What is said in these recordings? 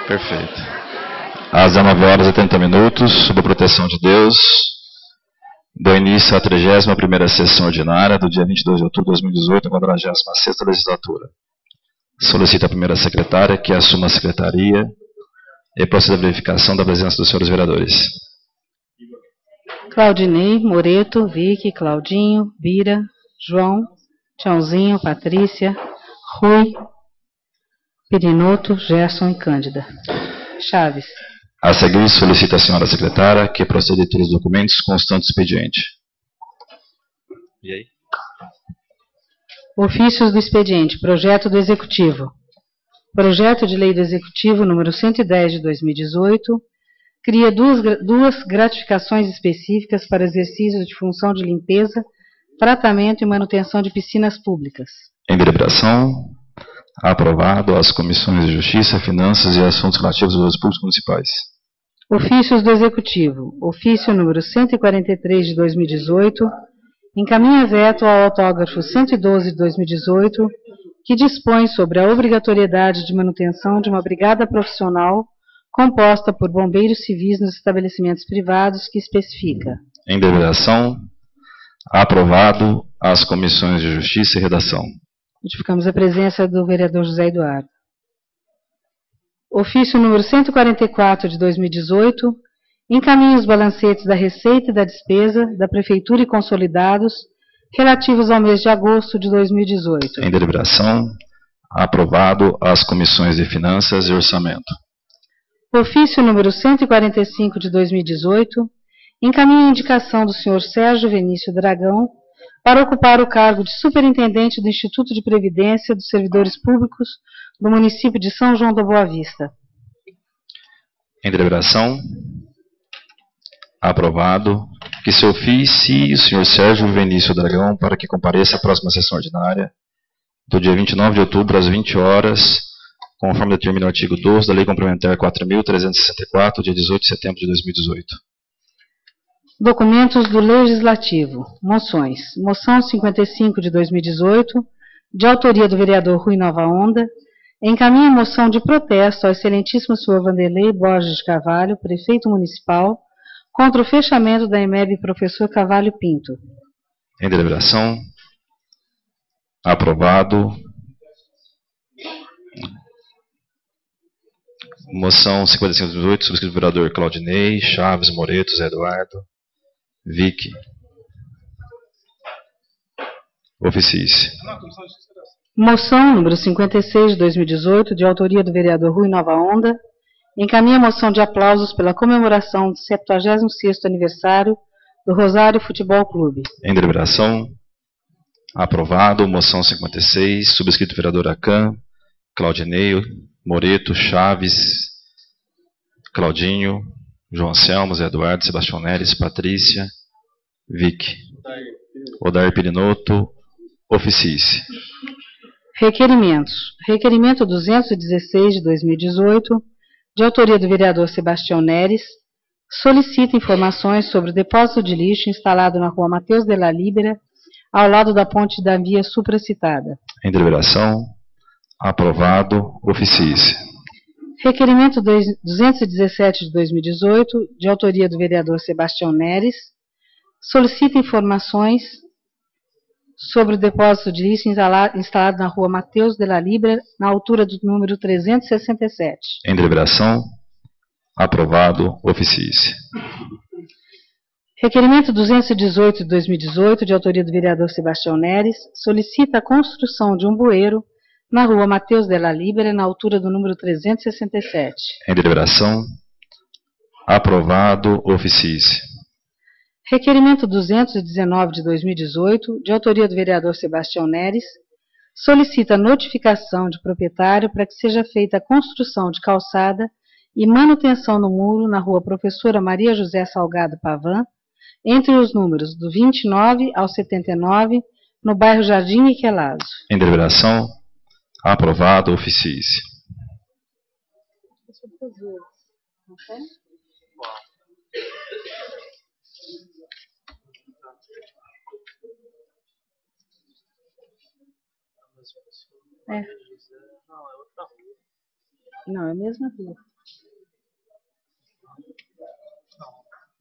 Perfeito. Às 19 horas e 30 minutos, sob a proteção de Deus, dou início à 31ª sessão ordinária do dia 22 de outubro de 2018, a 46ª legislatura. Solicito a primeira secretária que assuma a secretaria e proceda a verificação da presença dos senhores vereadores. Claudinei, Moreto, Vicky, Claudinho, Bira, João, Tchãozinho, Patrícia, Rui, Perinoto, Gerson e Cândida. Chaves. A seguir, solicito à senhora secretária que proceda a leitura dos documentos constantes do expediente. E aí? Ofícios do expediente. Projeto do Executivo. Projeto de Lei do Executivo número 110 de 2018 cria duas gratificações específicas para exercício de função de limpeza, tratamento e manutenção de piscinas públicas. Em deliberação, aprovado as comissões de Justiça, Finanças e Assuntos Relativos aos Públicos Municipais. Ofícios do Executivo. Ofício número 143 de 2018 encaminha veto ao autógrafo 112 de 2018, que dispõe sobre a obrigatoriedade de manutenção de uma brigada profissional composta por bombeiros civis nos estabelecimentos privados, que especifica. Em deliberação, aprovado as comissões de Justiça e Redação. Notificamos a presença do vereador José Eduardo. Ofício número 144 de 2018 encaminha os balancetes da receita e da despesa da Prefeitura e consolidados relativos ao mês de agosto de 2018. Em deliberação, aprovado as comissões de Finanças e Orçamento. Ofício número 145 de 2018 encaminha a indicação do senhor Sérgio Venício Dragão para ocupar o cargo de superintendente do Instituto de Previdência dos Servidores Públicos do município de São João da Boa Vista. Em deliberação, aprovado que se oficie o senhor Sérgio Venício Dragão para que compareça à próxima sessão ordinária do dia 29 de outubro às 20 horas, conforme determina o artigo 12 da Lei Complementar 4.364, dia 18 de setembro de 2018. Documentos do Legislativo. Moções. Moção 55 de 2018, de autoria do vereador Rui Nova Onda, encaminha moção de protesto ao excelentíssimo senhor Vanderlei Borges de Carvalho, prefeito municipal, contra o fechamento da EMEB Professor Carvalho Pinto. Em deliberação, aprovado. Moção 55 de 2018, subscrito pelo vereador Claudinei, Chaves, Moreto, Zé Eduardo, Vicky. Oficie-se. Moção número 56 de 2018, de autoria do vereador Rui Nova Onda, encaminha moção de aplausos pela comemoração do 76º aniversário do Rosário Futebol Clube. Em deliberação, aprovado. Moção 56, subscrito vereador Acan, Claudinei, Moreto, Chaves, Claudinho, João Anselmo, Zé Eduardo, Sebastião Neres, Patrícia, Vicky. Odair Perinoto, oficie-se. Requerimentos. Requerimento 216 de 2018, de autoria do vereador Sebastião Neres, solicita informações sobre o depósito de lixo instalado na rua Mateus de la Libera, ao lado da ponte da via supracitada. Em deliberação, aprovado. Oficie-se. Requerimento 217 de 2018, de autoria do vereador Sebastião Neres, solicita informações sobre o depósito de lixo instalado na rua Mateus de la Libera, na altura do número 367. Em deliberação, aprovado. Oficie-se. Requerimento 218 de 2018, de autoria do vereador Sebastião Neres, solicita a construção de um bueiro na rua Mateus de la Libera, na altura do número 367. Em deliberação, aprovado. Oficie-se. Requerimento 219 de 2018, de autoria do vereador Sebastião Neres, solicita notificação de proprietário para que seja feita a construção de calçada e manutenção no muro na rua Professora Maria José Salgado Pavan, entre os números do 29 ao 79, no bairro Jardim Miquelazo. Em deliberação, aprovado. Oficie-se. É. Não, é a mesma rua.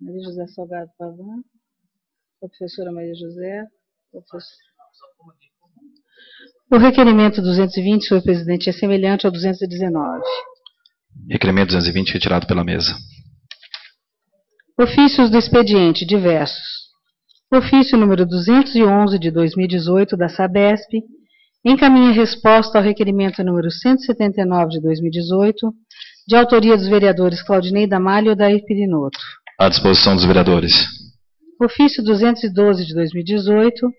Maria José Salgado Pavan, professora Maria José, O requerimento 220, senhor presidente, é semelhante ao 219. Requerimento 220 retirado pela mesa. Ofícios do expediente diversos. Ofício número 211 de 2018 da Sabesp encaminha resposta ao requerimento número 179 de 2018, de autoria dos vereadores Claudinei Damalho e Odair Pirinotto. À disposição dos vereadores. Ofício 212 de 2018,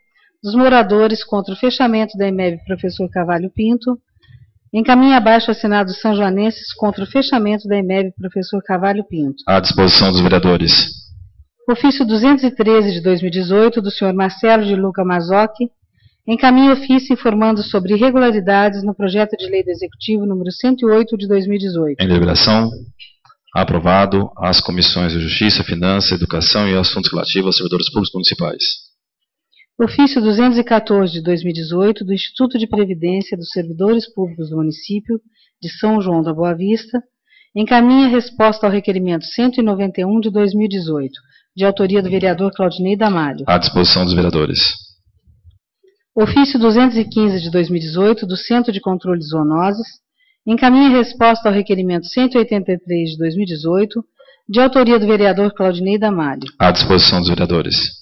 dos moradores contra o fechamento da EMEB Professor Carvalho Pinto, encaminha abaixo assinado São Joanenses contra o fechamento da EMEB Professor Carvalho Pinto. À disposição dos vereadores. Ofício 213 de 2018, do senhor Marcelo de Luca Mazzocchi, encaminha ofício informando sobre irregularidades no projeto de lei do Executivo número 108 de 2018. Em deliberação. Aprovado as comissões de Justiça, Finanças, Educação e Assuntos Relativos aos Servidores Públicos Municipais. Ofício 214 de 2018 do Instituto de Previdência dos Servidores Públicos do Município de São João da Boa Vista encaminha resposta ao requerimento 191 de 2018, de autoria do vereador Claudinei Damalho. À disposição dos vereadores. Ofício 215 de 2018 do Centro de Controle de Zoonoses encaminha resposta ao requerimento 183 de 2018, de autoria do vereador Claudinei Damalho. À disposição dos vereadores.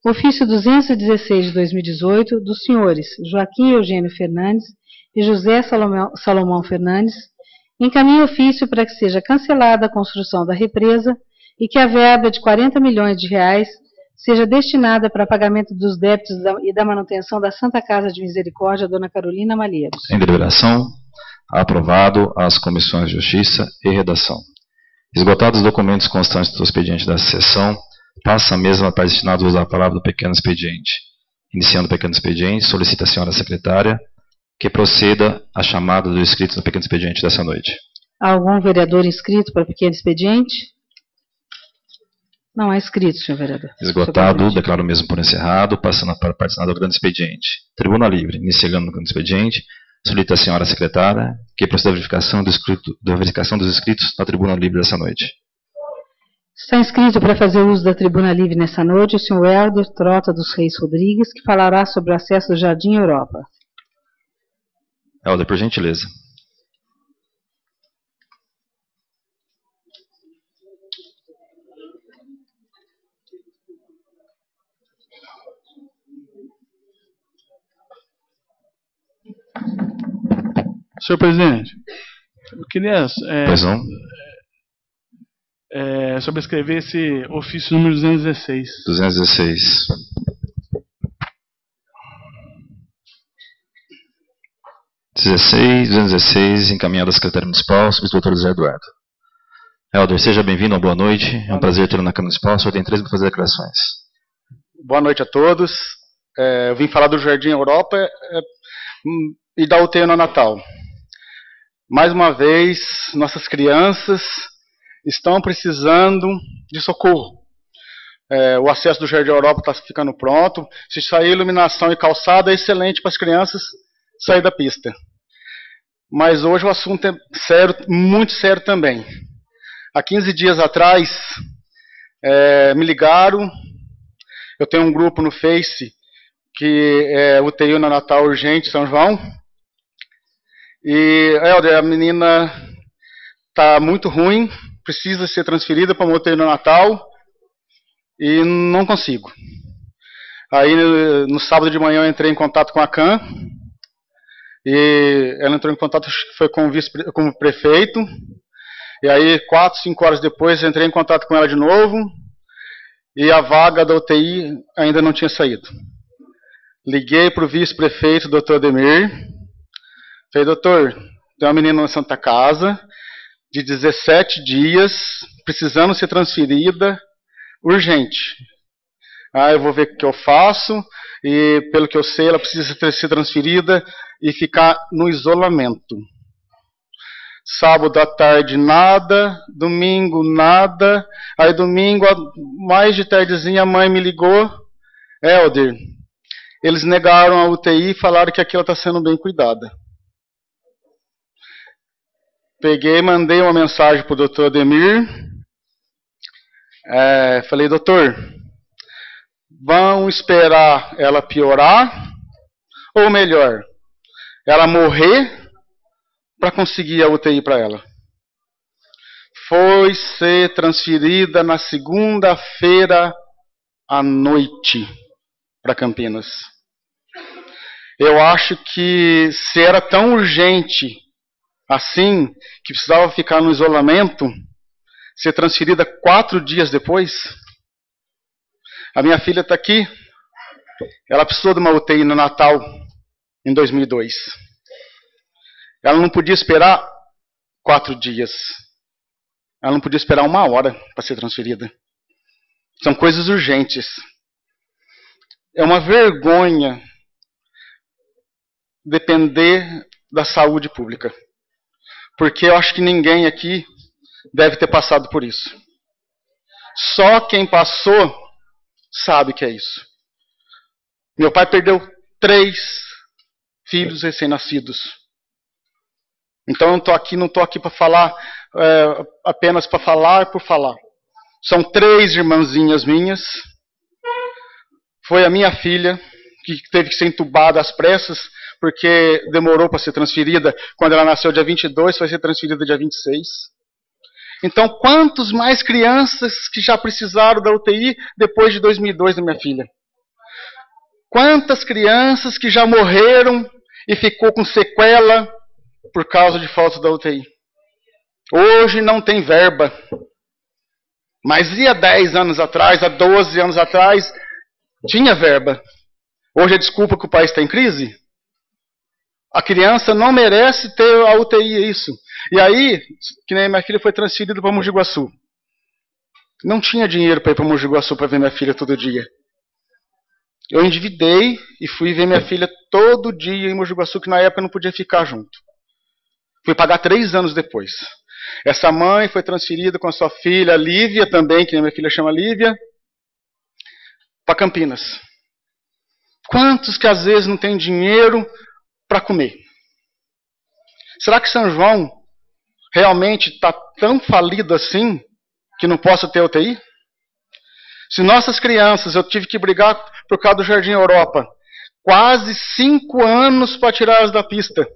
Ofício 216 de 2018, dos senhores Joaquim Eugênio Fernandes e José Salomão Fernandes, encaminha ofício para que seja cancelada a construção da represa e que a verba de 40 milhões de reais seja destinada para pagamento dos débitos e da manutenção da Santa Casa de Misericórdia, Dona Carolina Malheiros. Em deliberação. Aprovado as comissões de Justiça e Redação. Esgotados os documentos constantes do expediente dessa sessão, passa a mesma para destinado a usar a palavra do pequeno expediente. Iniciando o pequeno expediente, solicita a senhora secretária que proceda a chamada dos inscritos no pequeno expediente dessa noite. Há algum vereador inscrito para o pequeno expediente? Não há inscrito, senhor vereador. Esgotado, declaro o mesmo por encerrado, passando para a parte do grande expediente. Tribuna livre, iniciando no grande expediente, solicita a senhora secretária que proceda a verificação dos inscritos na tribuna livre dessa noite. Está inscrito para fazer uso da tribuna livre nessa noite o senhor Helder Trota dos Reis Rodrigues, que falará sobre o acesso do Jardim Europa. Helder, por gentileza. Senhor presidente, eu queria sobrescrever esse ofício número 216. 216. 216, encaminhado à Secretaria Municipal, substitutor José Eduardo. Helder, seja bem-vindo, uma boa noite. É um prazer tê-lo na Câmara Municipal. O senhor tem 3 para fazer declarações. Boa noite a todos. Eu vim falar do Jardim Europa e da UTI neonatal. Mais uma vez, nossas crianças estão precisando de socorro. O acesso do Jardim Europa está ficando pronto. Se sair iluminação e calçada, é excelente para as crianças sair da pista. Mas hoje o assunto é sério, muito sério também. Há 15 dias atrás, me ligaram. Eu tenho um grupo no Face, que é UTI neonatal urgente São João. E, Helder, a menina está muito ruim, precisa ser transferida para uma UTI neonatal e não consigo. Aí, no sábado de manhã, eu entrei em contato com a CAN, e ela entrou em contato, foi com o prefeito, e aí 4, 5 horas depois, eu entrei em contato com ela de novo, e a vaga da UTI ainda não tinha saído. Liguei para o vice-prefeito, doutor Ademir. Falei, doutor, tem uma menina na Santa Casa, de 17 dias, precisando ser transferida, urgente. Eu vou ver o que eu faço, e pelo que eu sei, ela precisa ser transferida e ficar no isolamento. Sábado à tarde, nada. Domingo, nada. Aí domingo, mais de tardezinha, a mãe me ligou. Helder, eles negaram a UTI e falaram que aqui ela está sendo bem cuidada. Peguei, mandei uma mensagem para o doutor Ademir. Falei, doutor, vão esperar ela piorar? Ou melhor, ela morrer para conseguir a UTI para ela? Foi ser transferida na segunda-feira à noite para Campinas. Eu acho que se era tão urgente assim, que precisava ficar no isolamento, ser transferida 4 dias depois. A minha filha está aqui, ela precisou de uma UTI no Natal, em 2002. Ela não podia esperar 4 dias. Ela não podia esperar 1 hora para ser transferida. São coisas urgentes. É uma vergonha depender da saúde pública. Porque eu acho que ninguém aqui deve ter passado por isso. Só quem passou sabe que é isso. Meu pai perdeu 3 filhos recém-nascidos. Então eu não estou aqui para falar apenas para falar por falar. São 3 irmãzinhas minhas. Foi a minha filha que teve que ser entubada às pressas, porque demorou para ser transferida. Quando ela nasceu dia 22, foi ser transferida dia 26. Então, quantos mais crianças que já precisaram da UTI depois de 2002 da minha filha? Quantas crianças que já morreram e ficou com sequela por causa de falta da UTI? Hoje não tem verba. Mas e há 10 anos atrás, há 12 anos atrás, tinha verba. Hoje a desculpa que o país está em crise? A criança não merece ter a UTI, é isso. E aí, que nem minha filha foi transferida para Mogi Guaçu. Não tinha dinheiro para ir para Mogi Guaçu para ver minha filha todo dia. Eu endividei e fui ver minha filha todo dia em Mogi Guaçu, que na época eu não podia ficar junto. Fui pagar 3 anos depois. Essa mãe foi transferida com a sua filha, Lívia também, que minha filha chama Lívia, para Campinas. Quantos que às vezes não tem dinheiro para comer? Será que São João realmente está tão falido assim que não possa ter UTI? Se nossas crianças, eu tive que brigar por causa do Jardim Europa, quase 5 anos para tirá-las da pista.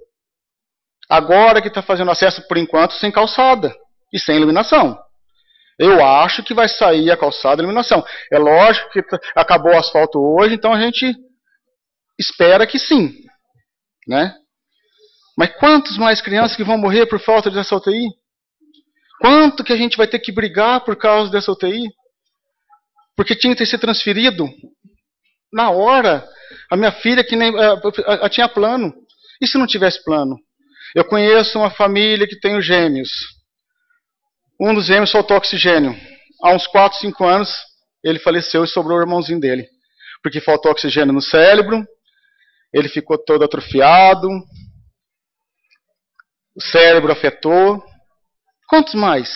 Agora que está fazendo acesso, por enquanto, sem calçada e sem iluminação. Eu acho que vai sair a calçada e a iluminação. É lógico que acabou o asfalto hoje, então a gente espera que sim, né? Mas quantos mais crianças que vão morrer por falta dessa UTI? Quanto que a gente vai ter que brigar por causa dessa UTI? Porque tinha que ser transferido na hora. A minha filha que nem tinha plano. E se não tivesse plano? Eu conheço uma família que tem os gêmeos. Um dos gêmeos soltou oxigênio. Há uns 4, 5 anos, ele faleceu e sobrou o irmãozinho dele. Porque faltou oxigênio no cérebro, ele ficou todo atrofiado, o cérebro afetou. Quantos mais?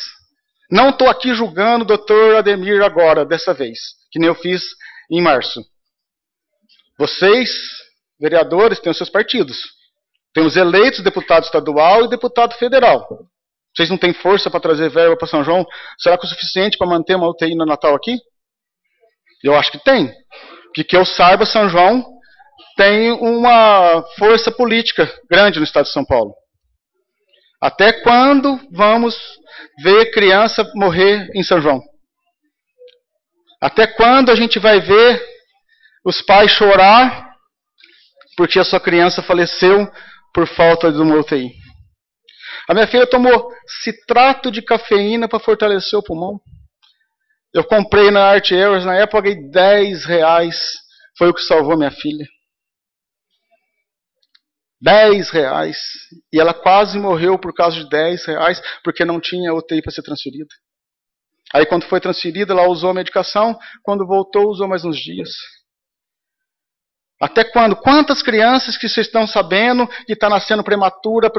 Não estou aqui julgando o doutor Ademir agora, dessa vez, que nem eu fiz em março. Vocês, vereadores, têm os seus partidos. Tem os eleitos, deputado estadual e deputado federal. Vocês não têm força para trazer verba para São João? Será que é o suficiente para manter uma UTI no Natal aqui? Eu acho que tem. Porque que eu saiba, São João tem uma força política grande no estado de São Paulo. Até quando vamos ver criança morrer em São João? Até quando a gente vai ver os pais chorar porque a sua criança faleceu por falta de uma UTI? A minha filha tomou citrato de cafeína para fortalecer o pulmão. Eu comprei na Art Euros, na época paguei R$10. Foi o que salvou minha filha. R$10. E ela quase morreu por causa de R$10, porque não tinha UTI para ser transferida. Aí quando foi transferida, ela usou a medicação. Quando voltou, usou mais uns dias. Até quando? Quantas crianças que vocês estão sabendo que está nascendo prematura?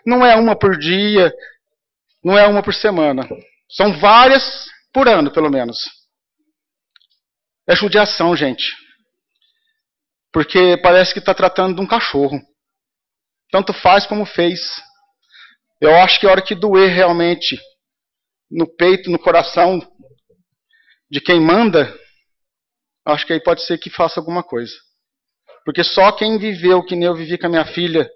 Não é uma por dia, não é uma por semana. São várias por ano, pelo menos. É judiação, gente. Porque parece que está tratando de um cachorro. Tanto faz como fez. Eu acho que a hora que doer realmente no peito, no coração de quem manda, acho que aí pode ser que faça alguma coisa. Porque só quem viveu que nem eu vivi com a minha filha,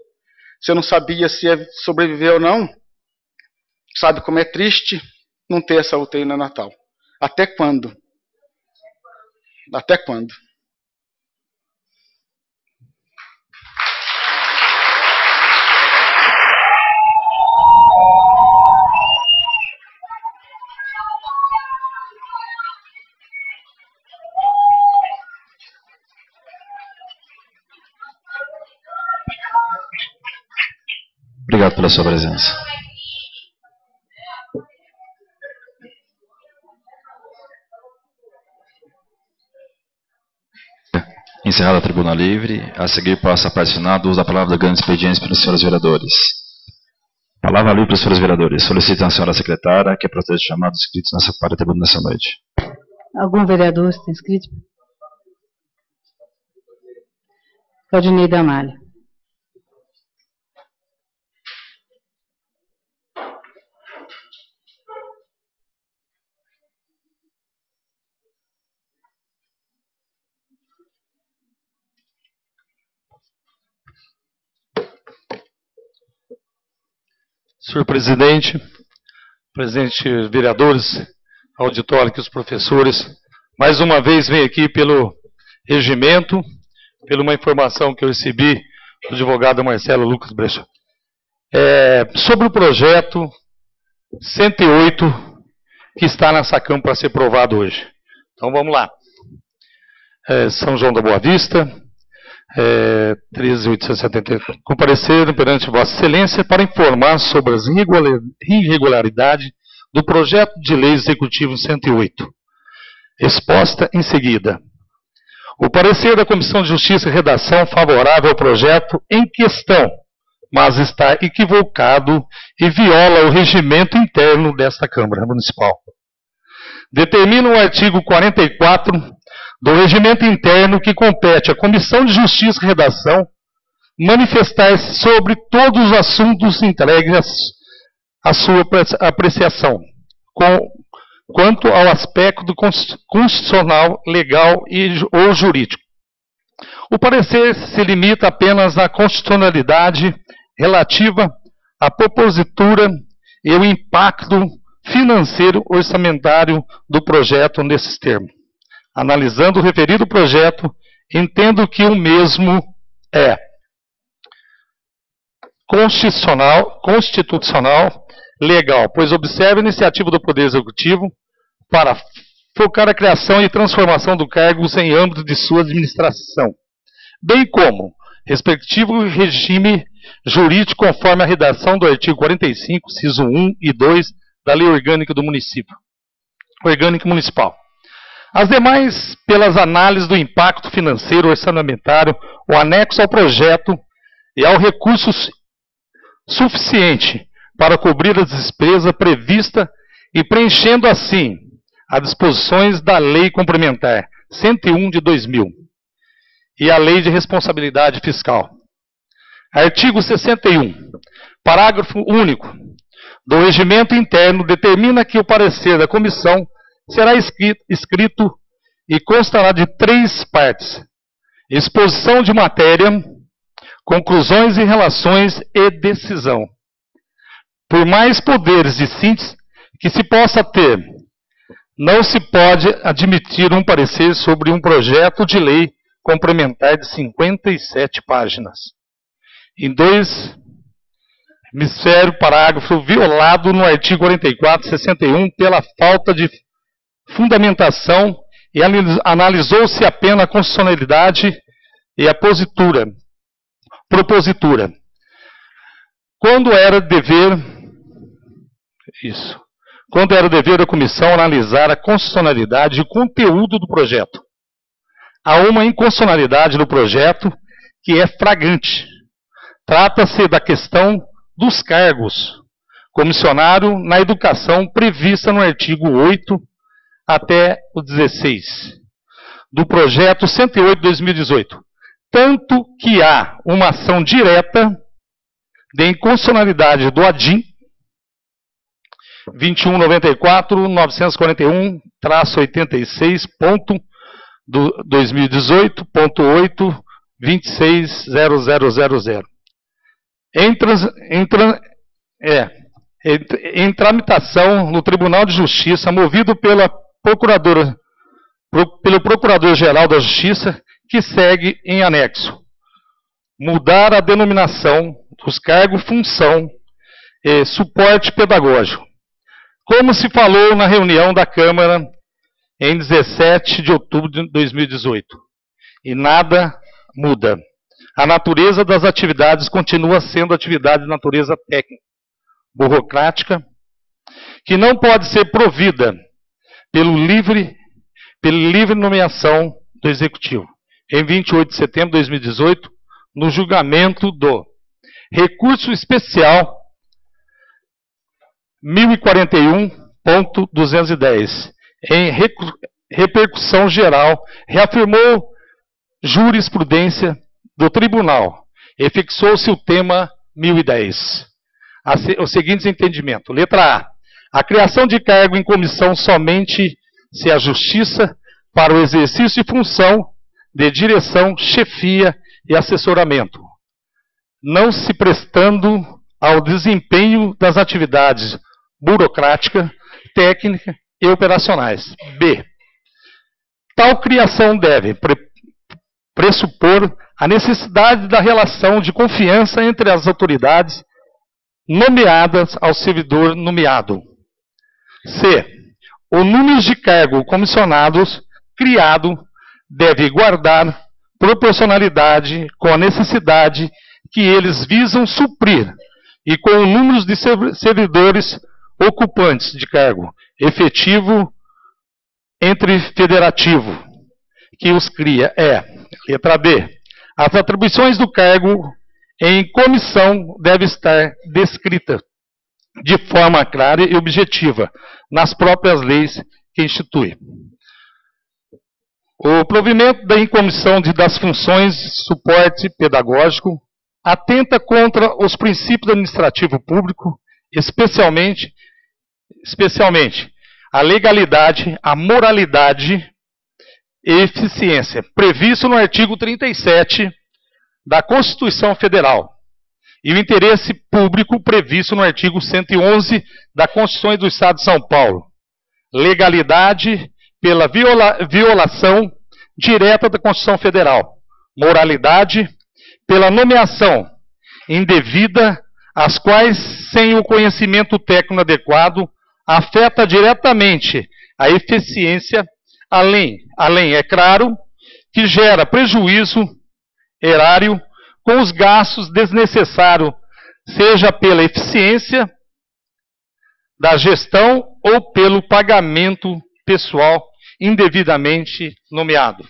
se eu não sabia se ia sobreviver ou não, sabe como é triste não ter essa UTI no Natal. Até quando? Até quando? Obrigado pela sua presença. Encerrada a tribuna livre, a seguir passa a parte final do uso da palavra da grande expediente pelos senhores vereadores. Palavra livre para os senhores vereadores. Solicito a senhora secretária que proteja os chamados inscritos nessa parte da tribuna nessa noite. Algum vereador está inscrito? Claudinei da Amália. Senhor presidente, presentes vereadores, auditório aqui, os professores, mais uma vez venho aqui pelo regimento, pela uma informação que eu recebi do advogado Marcelo Lucas Brecha. Sobre o projeto 108 que está nessa Câmara para ser aprovado hoje. Então vamos lá. São João da Boa Vista, 13.870, compareceram perante Vossa Excelência para informar sobre as irregularidades do projeto de lei executivo 108. Exposta em seguida. O parecer da Comissão de Justiça e Redação favorável ao projeto em questão, mas está equivocado e viola o regimento interno desta Câmara Municipal. Determina o artigo 44 do regimento interno que compete à Comissão de Justiça e Redação manifestar-se sobre todos os assuntos entregues à sua apreciação, quanto ao aspecto constitucional, legal ou jurídico. O parecer se limita apenas à constitucionalidade relativa à propositura e o impacto financeiro orçamentário do projeto nesses termos. Analisando o referido projeto, entendo que o mesmo é constitucional, legal, pois observa a iniciativa do Poder Executivo para focar a criação e transformação de cargos em âmbito de sua administração, bem como respectivo regime jurídico conforme a redação do artigo 45, inciso 1 e 2 da Lei Orgânica do Município, Orgânica Municipal. As demais, pelas análises do impacto financeiro orçamentário, o anexo ao projeto e ao recurso suficiente para cobrir as despesas previstas e preenchendo assim as disposições da Lei Complementar 101 de 2000 e a Lei de Responsabilidade Fiscal. Artigo 61, parágrafo único do regimento interno determina que o parecer da comissão será escrito e constará de 3 partes: exposição de matéria, conclusões e relações e decisão. Por mais poderes de síntese que se possa ter, não se pode admitir um parecer sobre um projeto de lei complementar de 57 páginas. Em 2, hemisfério, parágrafo violado no artigo 44, 61, pela falta de fundamentação e analisou-se apenas a constitucionalidade e a propositura. Quando era dever da comissão analisar a constitucionalidade e o conteúdo do projeto. Há uma inconstitucionalidade no projeto que é flagrante. Trata-se da questão dos cargos comissionário na educação prevista no artigo 8 até o 16 do projeto 108 de 2018. Tanto que há uma ação direta de inconstitucionalidade do ADIM 2194-941-86.2018.8.260000. Em tramitação no Tribunal de Justiça, movido pelo Procurador-Geral da Justiça, que segue em anexo. Mudar a denominação dos cargos, função e suporte pedagógico. Como se falou na reunião da Câmara em 17 de outubro de 2018. E nada muda. A natureza das atividades continua sendo atividade de natureza técnica, burocrática, que não pode ser provida pela livre nomeação do Executivo. Em 28 de setembro de 2018, no julgamento do recurso especial 1041.210, em repercussão geral, reafirmou jurisprudência do Tribunal e fixou-se o tema 1010. Os seguintes entendimentos. Letra A. A criação de cargo em comissão somente se a Justiça para o exercício de função de direção, chefia e assessoramento, não se prestando ao desempenho das atividades burocrática, técnica e operacionais. B. Tal criação deve pressupor a necessidade da relação de confiança entre as autoridades nomeadas ao servidor nomeado. C. O número de cargos comissionados criado deve guardar proporcionalidade com a necessidade que eles visam suprir e com o número de servidores ocupantes de cargo efetivo entre federativo que os cria. Letra B. As atribuições do cargo em comissão devem estar descritas de forma clara e objetiva nas próprias leis que instituem. O provimento da incomissão das funções de suporte pedagógico atenta contra os princípios do administrativo público, especialmente a legalidade, a moralidade e eficiência, previsto no artigo 37 da Constituição Federal, e o interesse público previsto no artigo 111 da Constituição do Estado de São Paulo. Legalidade pela violação direta da Constituição Federal. Moralidade pela nomeação indevida, as quais, sem o conhecimento técnico adequado, afeta diretamente a eficiência, além, é claro, que gera prejuízo erário com os gastos desnecessários, seja pela eficiência da gestão ou pelo pagamento pessoal indevidamente nomeado.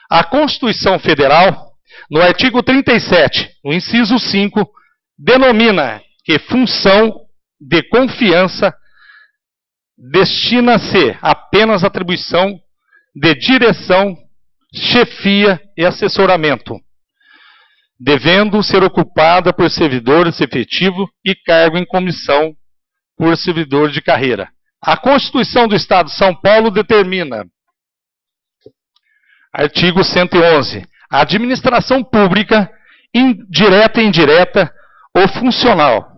A Constituição Federal, no artigo 37, no inciso 5, denomina que função de confiança destina-se apenas à atribuição de direção, chefia e assessoramento, devendo ser ocupada por servidores efetivos e cargo em comissão por servidor de carreira. A Constituição do Estado de São Paulo determina, artigo 111, a administração pública, direta e indireta, ou funcional,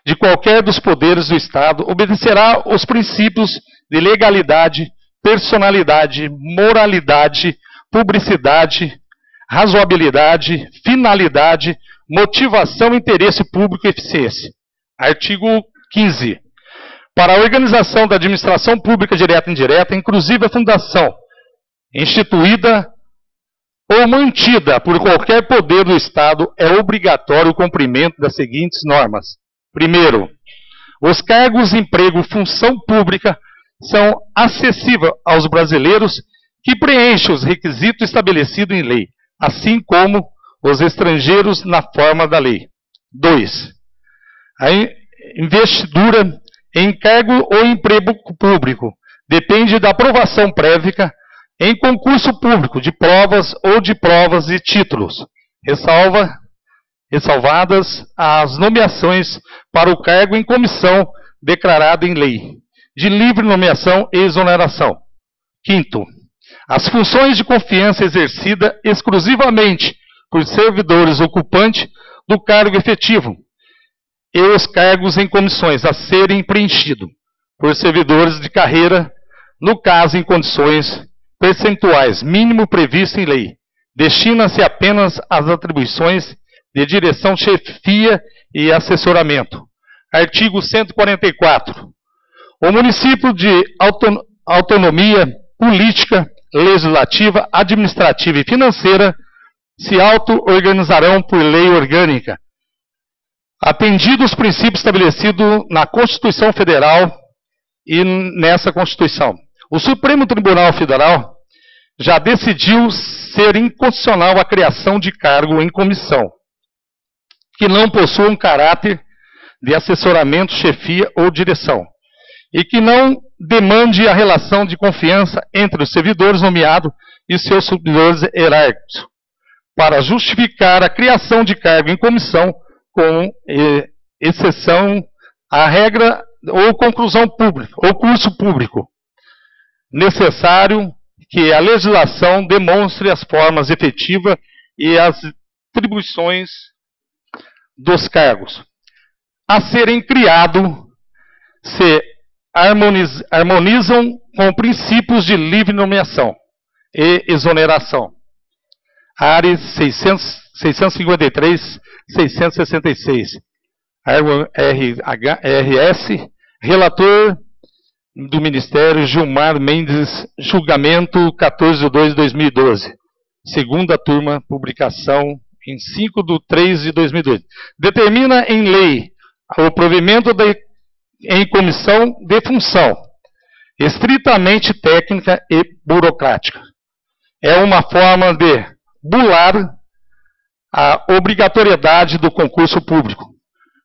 de qualquer dos poderes do Estado, obedecerá aos princípios de legalidade, personalidade, moralidade, publicidade, razoabilidade, finalidade, motivação, interesse público e eficiência. Artigo 15. Para a organização da administração pública direta e indireta, inclusive a fundação, instituída ou mantida por qualquer poder do Estado, é obrigatório o cumprimento das seguintes normas. Primeiro, os cargos de emprego função pública são acessíveis aos brasileiros que preenchem os requisitos estabelecidos em lei, assim como os estrangeiros na forma da lei. 2. A investidura em cargo ou emprego público depende da aprovação prévia em concurso público de provas ou de provas e títulos. Ressalva ressalvadas as nomeações para o cargo em comissão declarado em lei, de livre nomeação e exoneração. Quinto, as funções de confiança exercidas exclusivamente por servidores ocupantes do cargo efetivo e os cargos em comissões a serem preenchidos por servidores de carreira, no caso em condições percentuais mínimo previsto em lei. Destina-se apenas às atribuições de direção, chefia e assessoramento. Artigo 144. O município de autonomia política, legislativa, administrativa e financeira se auto-organizarão por lei orgânica, atendidos os princípios estabelecidos na Constituição Federal e nessa Constituição. O Supremo Tribunal Federal já decidiu ser inconstitucional a criação de cargo em comissão que não possuam caráter de assessoramento, chefia ou direção, e que não demande a relação de confiança entre os servidores nomeados e seus superiores hierárquicos, para justificar a criação de cargo em comissão com exceção à regra ou conclusão pública, ou curso público. Necessário que a legislação demonstre as formas efetivas e as atribuições dos cargos a serem criados se harmonizam com princípios de livre nomeação e exoneração. Áreas 653, 666. RS, relator do Ministério Gilmar Mendes, julgamento 14/2/2012. Segunda turma, publicação em 5/3/2012. Determina em lei o provimento em comissão de função, estritamente técnica e burocrática. É uma forma de bular a obrigatoriedade do concurso público,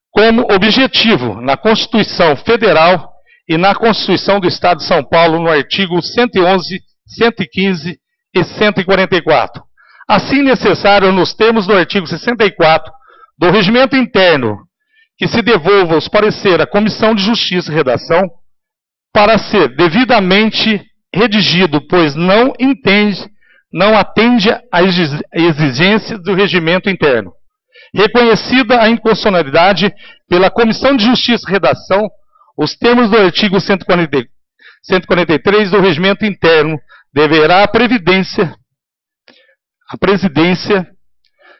como objetivo na Constituição Federal e na Constituição do Estado de São Paulo, no artigo 111, 115 e 144. Assim necessário, nos termos do artigo 64 do Regimento Interno, que se devolva os pareceres à Comissão de Justiça e Redação para ser devidamente redigido, pois não atende às exigências do regimento interno. Reconhecida a inconstitucionalidade pela Comissão de Justiça e Redação, os termos do artigo 143 do regimento interno, deverá a presidência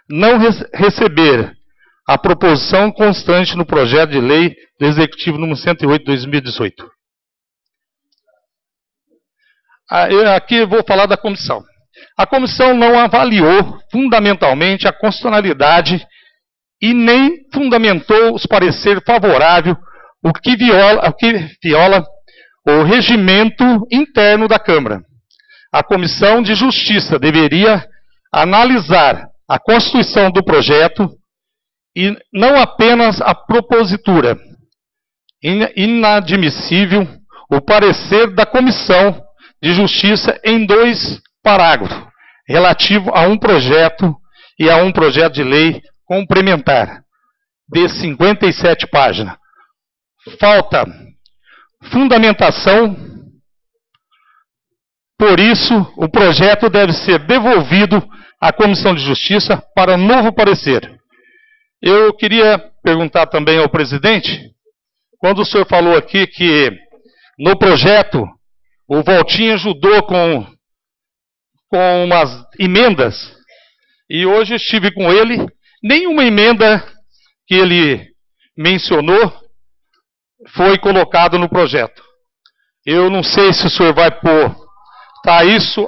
não receber a proposição constante no projeto de lei do Executivo número 108/2018. Aqui eu vou falar da comissão. A comissão não avaliou fundamentalmente a constitucionalidade e nem fundamentou os pareceres favoráveis, o que viola o regimento interno da Câmara. A Comissão de Justiça deveria analisar a constituição do projeto e não apenas a propositura. Inadmissível o parecer da Comissão de Justiça em 2 parágrafos, relativo a um projeto e a um projeto de lei complementar, de 57 páginas. Falta fundamentação, por isso o projeto deve ser devolvido à Comissão de Justiça para novo parecer. Eu queria perguntar também ao presidente, quando o senhor falou aqui que no projeto o Valtinho ajudou com umas emendas, e hoje estive com ele, nenhuma emenda que ele mencionou foi colocada no projeto. Eu não sei se o senhor vai pôr,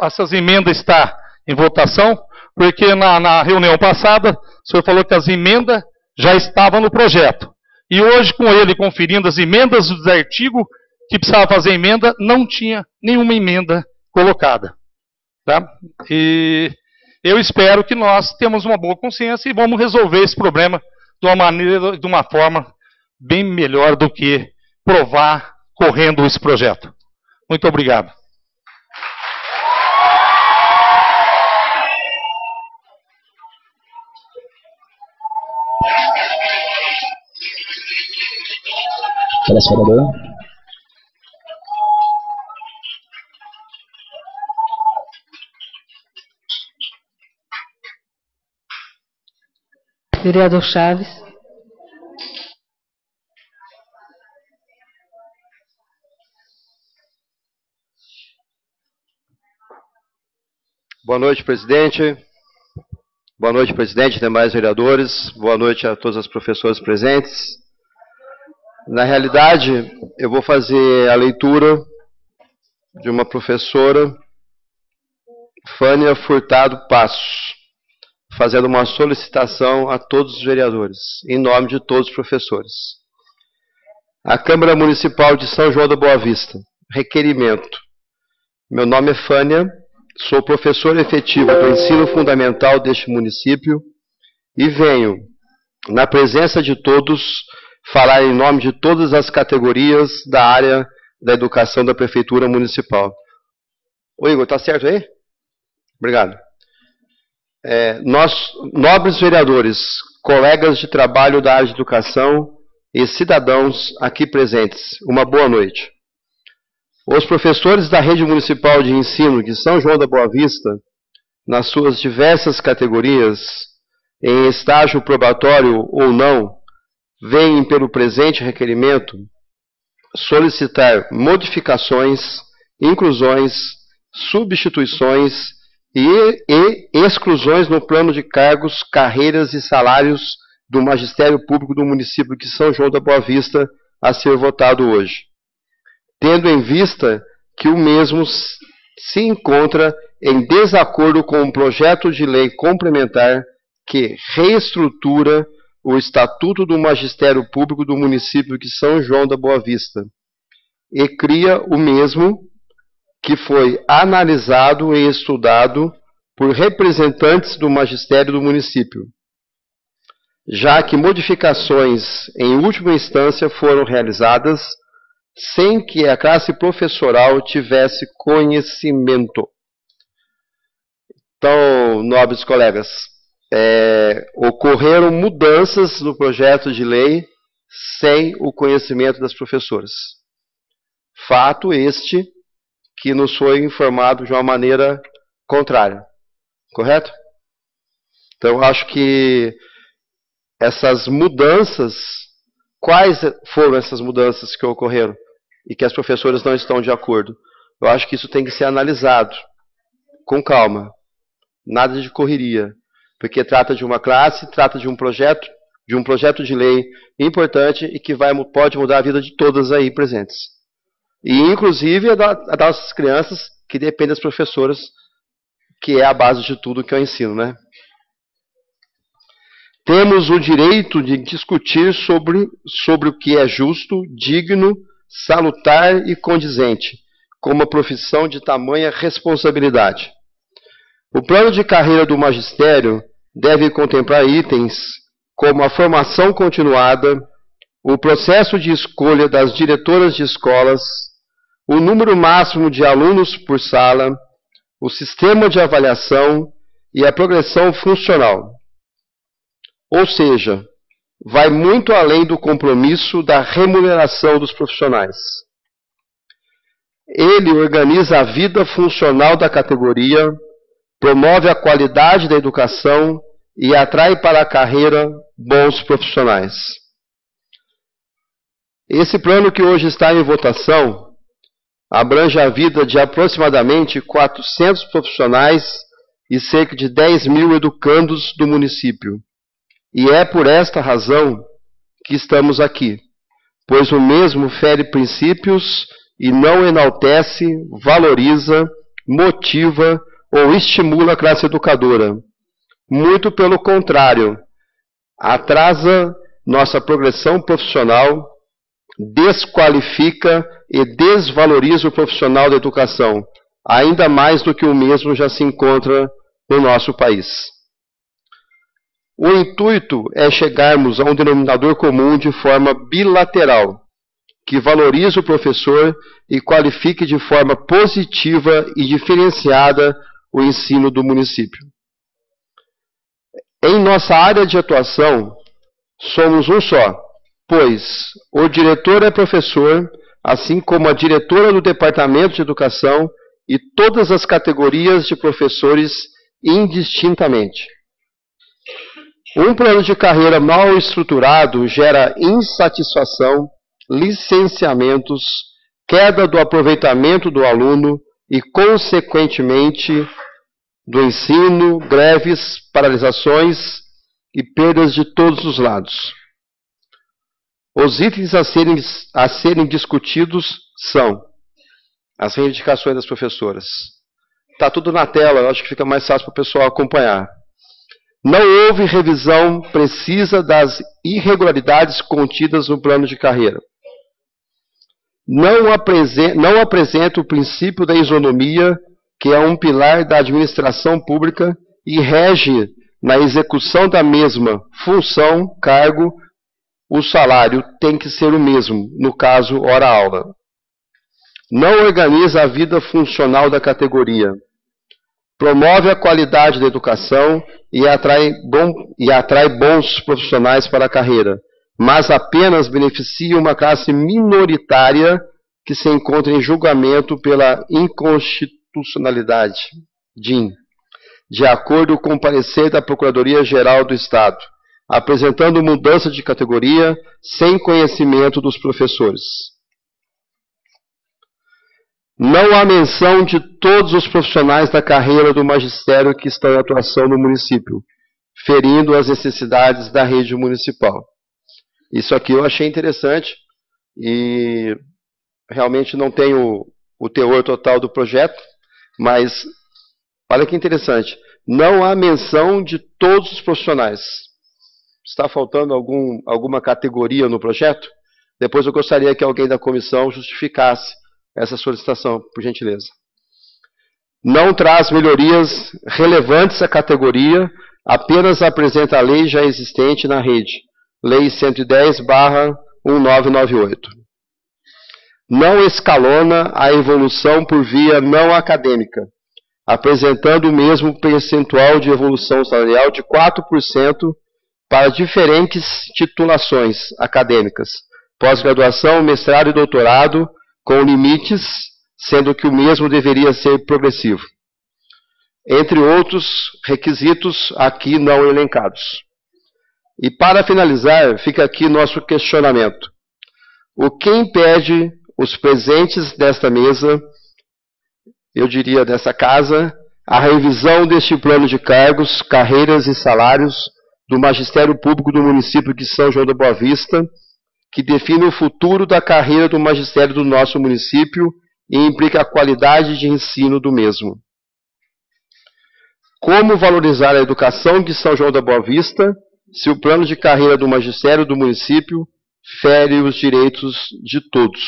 essas emendas estão em votação, porque na reunião passada o senhor falou que as emendas já estavam no projeto. E hoje, com ele conferindo as emendas dos artigos que precisava fazer emenda, não tinha nenhuma emenda colocada. Tá? E eu espero que nós temos uma boa consciência e vamos resolver esse problema de uma forma bem melhor do que provar correndo esse projeto. Muito obrigado. Telespectador. Vereador Chaves. Boa noite, presidente. Boa noite, presidente e demais vereadores. Boa noite a todas as professoras presentes. Na realidade, eu vou fazer a leitura de uma professora, Fânia Furtado Passos, fazendo uma solicitação a todos os vereadores, em nome de todos os professores. A Câmara Municipal de São João da Boa Vista. Requerimento. Meu nome é Fânia, sou professor efetivo do ensino fundamental deste município e venho, na presença de todos, falar em nome de todas as categorias da área da educação da Prefeitura Municipal. Ô Igor, tá certo aí? Obrigado. Nós, nobres vereadores, colegas de trabalho da área de educação e cidadãos aqui presentes, uma boa noite. Os professores da Rede Municipal de Ensino de São João da Boa Vista, nas suas diversas categorias, em estágio probatório ou não, vêm pelo presente requerimento solicitar modificações, inclusões, substituições e exclusões no plano de cargos, carreiras e salários do magistério público do município de São João da Boa Vista a ser votado hoje, tendo em vista que o mesmo se encontra em desacordo com um projeto de lei complementar que reestrutura o Estatuto do Magistério Público do município de São João da Boa Vista e cria o mesmo que foi analisado e estudado por representantes do magistério do município, já que modificações em última instância foram realizadas sem que a classe professoral tivesse conhecimento. Então, nobres colegas, ocorreram mudanças no projeto de lei sem o conhecimento das professoras. Fato este que nos foi informado de uma maneira contrária. Correto? Então, acho que essas mudanças, quais foram essas mudanças que ocorreram e que as professoras não estão de acordo? Eu acho que isso tem que ser analisado com calma, nada de correria, porque trata de uma classe, trata de um projeto de lei importante e que pode mudar a vida de todas aí presentes. E, inclusive, a das nossas crianças, que dependem das professoras, que é a base de tudo que eu ensino, né? Temos o direito de discutir sobre o que é justo, digno, salutar e condizente, com uma profissão de tamanha responsabilidade. O plano de carreira do magistério deve contemplar itens como a formação continuada, o processo de escolha das diretoras de escolas, o número máximo de alunos por sala, o sistema de avaliação e a progressão funcional. Ou seja, vai muito além do compromisso da remuneração dos profissionais. Ele organiza a vida funcional da categoria, promove a qualidade da educação e atrai para a carreira bons profissionais. Esse plano que hoje está em votação abrange a vida de aproximadamente 400 profissionais e cerca de 10 mil educandos do município. E é por esta razão que estamos aqui, pois o mesmo fere princípios e não enaltece, valoriza, motiva ou estimula a classe educadora. Muito pelo contrário, atrasa nossa progressão profissional, desqualifica e desvaloriza o profissional da educação, ainda mais do que o mesmo já se encontra no nosso país. O intuito é chegarmos a um denominador comum de forma bilateral, que valorize o professor e qualifique de forma positiva e diferenciada o ensino do município. Em nossa área de atuação, somos um só, pois o diretor é professor, assim como a diretora do Departamento de Educação e todas as categorias de professores indistintamente. Um plano de carreira mal estruturado gera insatisfação, licenciamentos, queda do aproveitamento do aluno e, consequentemente, do ensino, greves, paralisações e perdas de todos os lados. Os itens a serem discutidos são as reivindicações das professoras. Está tudo na tela, eu acho que fica mais fácil para o pessoal acompanhar. Não houve revisão precisa das irregularidades contidas no plano de carreira. Não apresenta o princípio da isonomia, que é um pilar da administração pública e rege na execução da mesma função, cargo, o salário tem que ser o mesmo, no caso, hora-aula. Não organiza a vida funcional da categoria. Promove a qualidade da educação e atrai bons profissionais para a carreira, mas apenas beneficia uma classe minoritária que se encontra em julgamento pela inconstitucionalidade, de acordo com o parecer da Procuradoria-Geral do Estado, apresentando mudança de categoria sem conhecimento dos professores. Não há menção de todos os profissionais da carreira do magistério que estão em atuação no município, ferindo as necessidades da rede municipal. Isso aqui eu achei interessante e realmente não tenho o teor total do projeto, mas olha que interessante. Não há menção de todos os profissionais. Está faltando alguma categoria no projeto? Depois eu gostaria que alguém da comissão justificasse essa solicitação, por gentileza. Não traz melhorias relevantes à categoria, apenas apresenta a lei já existente na rede, Lei 110/1998. Não escalona a evolução por via não acadêmica, apresentando o mesmo percentual de evolução salarial de 4% para diferentes titulações acadêmicas, pós-graduação, mestrado e doutorado, com limites, sendo que o mesmo deveria ser progressivo. Entre outros requisitos aqui não elencados. E para finalizar, fica aqui nosso questionamento. O que impede os presentes desta mesa, eu diria dessa casa, a revisão deste plano de cargos, carreiras e salários do Magistério Público do município de São João da Boa Vista, que define o futuro da carreira do magistério do nosso município e implica a qualidade de ensino do mesmo. Como valorizar a educação de São João da Boa Vista se o plano de carreira do magistério do município fere os direitos de todos?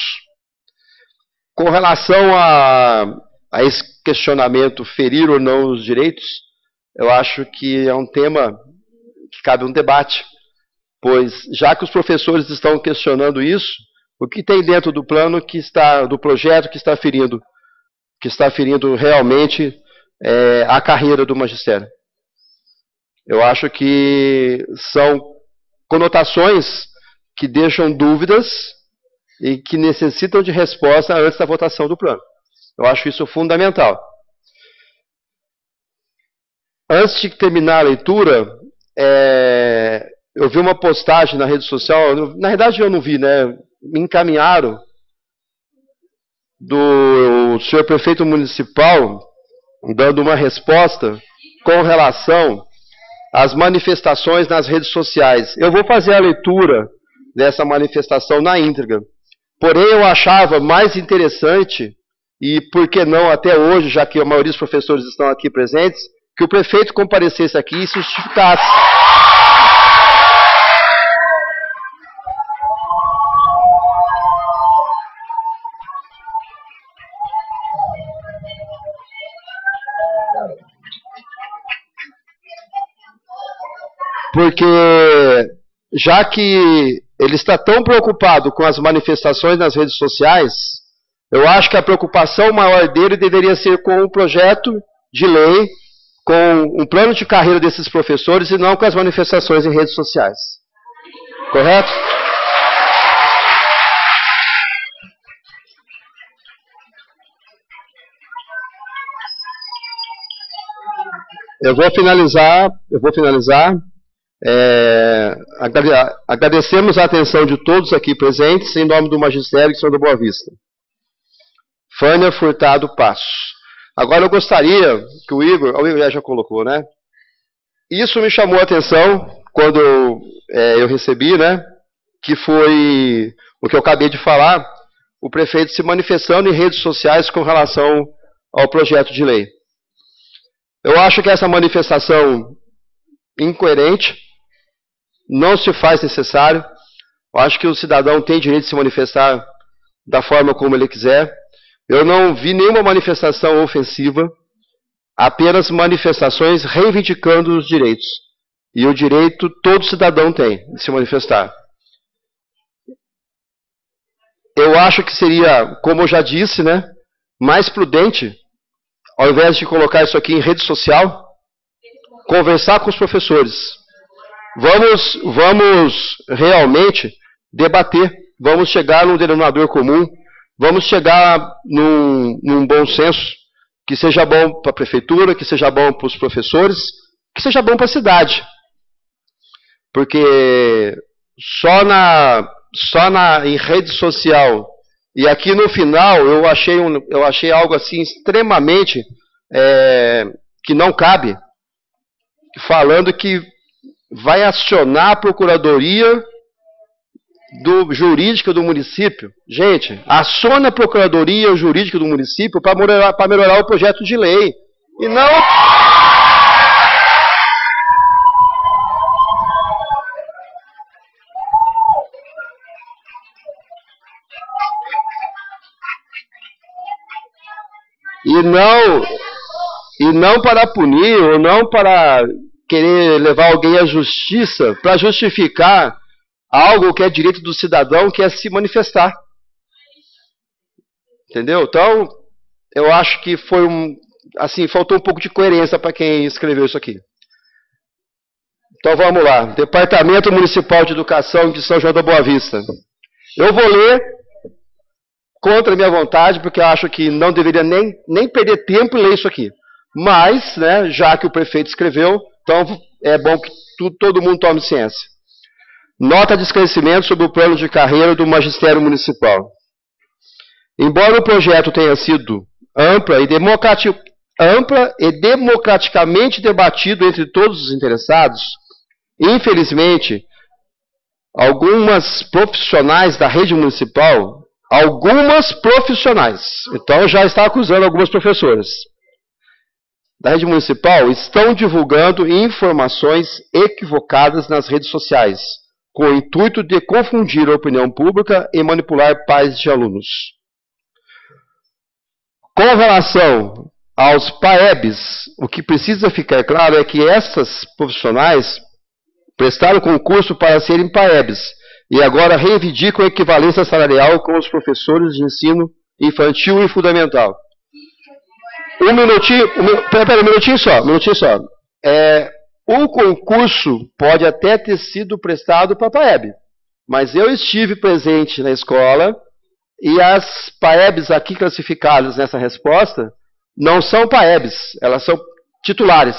Com relação a esse questionamento, ferir ou não os direitos, eu acho que é um tema que cabe um debate, pois já que os professores estão questionando isso, o que tem dentro do plano do projeto que está ferindo realmente a carreira do magistério? Eu acho que são conotações que deixam dúvidas e que necessitam de resposta antes da votação do plano. Eu acho isso fundamental. Antes de terminar a leitura, eu vi uma postagem na rede social, na verdade eu não vi, né? Me encaminharam do senhor prefeito municipal dando uma resposta com relação às manifestações nas redes sociais. Eu vou fazer a leitura dessa manifestação na íntegra. Porém, eu achava mais interessante, e por que não até hoje, já que a maioria dos professores estão aqui presentes, que o prefeito comparecesse aqui e se justificasse. Porque, já que ele está tão preocupado com as manifestações nas redes sociais, eu acho que a preocupação maior dele deveria ser com o projeto de lei, com um plano de carreira desses professores e não com as manifestações em redes sociais. Correto? eu vou finalizar. Agradecemos a atenção de todos aqui presentes, em nome do Magistério de São da Boa Vista. Fânia Furtado Passos. Agora eu gostaria que o Igor já colocou, né? Isso me chamou a atenção quando eu recebi, né? Que foi o que eu acabei de falar, o prefeito se manifestando em redes sociais com relação ao projeto de lei. Eu acho que essa manifestação incoerente não se faz necessário. Eu acho que o cidadão tem direito de se manifestar da forma como ele quiser. Eu não vi nenhuma manifestação ofensiva, apenas manifestações reivindicando os direitos. E o direito todo cidadão tem de se manifestar. Eu acho que seria, como eu já disse, né, mais prudente, ao invés de colocar isso aqui em rede social, conversar com os professores. Vamos realmente debater, vamos chegar num denominador comum, vamos chegar num bom senso, que seja bom para a prefeitura, que seja bom para os professores, que seja bom para a cidade. Porque em rede social, e aqui no final eu achei algo assim extremamente que não cabe, falando que vai acionar a Procuradoria Jurídica do município. Gente, aciona a Procuradoria Jurídica do município para melhorar o projeto de lei. E não... E não para punir, ou não para querer levar alguém à justiça, para justificar algo que é direito do cidadão, que é se manifestar. Entendeu? Então, eu acho que foi faltou um pouco de coerência para quem escreveu isso aqui. Então vamos lá. Departamento Municipal de Educação de São João da Boa Vista. Eu vou ler contra a minha vontade, porque eu acho que não deveria nem perder tempo em ler isso aqui. Mas, né, já que o prefeito escreveu, então é bom que todo mundo tome ciência. Nota de esclarecimento sobre o plano de carreira do Magistério Municipal. Embora o projeto tenha sido ampla e democraticamente debatido entre todos os interessados, infelizmente, algumas profissionais da rede municipal, então já está acusando algumas professoras da rede municipal, estão divulgando informações equivocadas nas redes sociais, com o intuito de confundir a opinião pública e manipular pais de alunos. Com relação aos PAEBs, o que precisa ficar claro é que essas profissionais prestaram concurso para serem PAEBs e agora reivindicam a equivalência salarial com os professores de ensino infantil e fundamental. Um minutinho só. O concurso pode até ter sido prestado para a PAEB, mas eu estive presente na escola e as PAEBs aqui classificadas nessa resposta não são PAEBs, elas são titulares.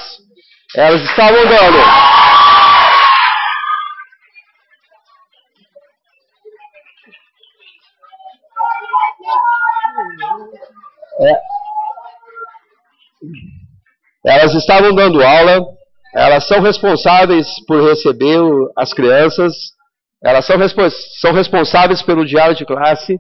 Elas estavam dando... Elas estavam dando aula, elas são responsáveis por receber as crianças, elas são responsáveis pelo diário de classe.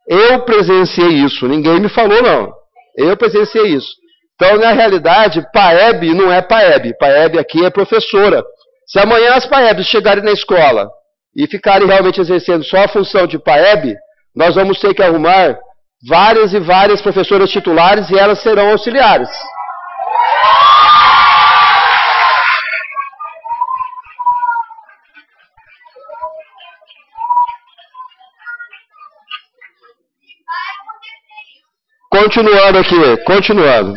Eu presenciei isso, ninguém me falou não. Eu presenciei isso. Então, na realidade, PAEB não é PAEB. PAEB aqui é professora. Se amanhã as PAEBs chegarem na escola e ficarem realmente exercendo só a função de PAEB, nós vamos ter que arrumar várias e várias professoras titulares e elas serão auxiliares. Continuando.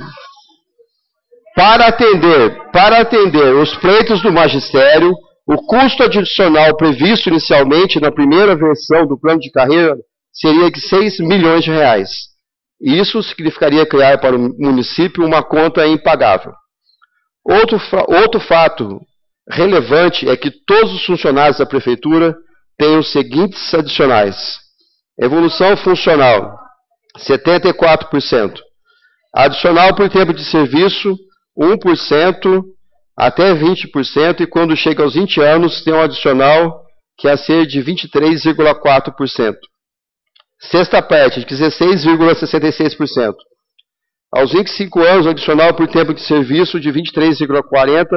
Para atender os pleitos do magistério, o custo adicional previsto inicialmente na primeira versão do plano de carreira seria de R$6 milhões. Isso significaria criar para o município uma conta impagável. Outro fato relevante é que todos os funcionários da Prefeitura têm os seguintes adicionais. Evolução funcional, 74%. Adicional por tempo de serviço, 1% até 20%, e quando chega aos 20 anos, tem um adicional que é a ser de 23,4%. Sexta parte, 16,66%. Aos 25 anos, o adicional por tempo de serviço de 23,40%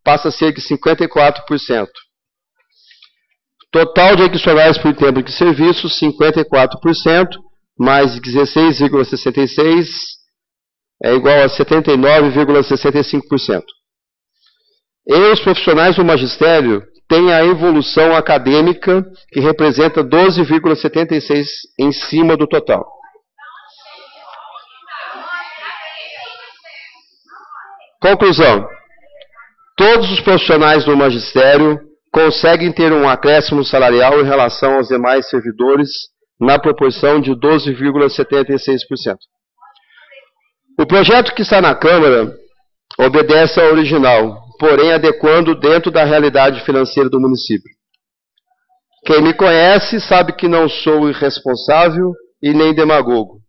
passa a ser de 54%. Total de adicionais por tempo de serviço, 54%, mais 16,66% é igual a 79,65%. E os profissionais do magistério têm a evolução acadêmica, que representa 12,76% em cima do total. Conclusão. Todos os profissionais do magistério conseguem ter um acréscimo salarial em relação aos demais servidores na proporção de 12,76%. O projeto que está na Câmara obedece ao original, porém adequando dentro da realidade financeira do município. Quem me conhece sabe que não sou irresponsável e nem demagogo.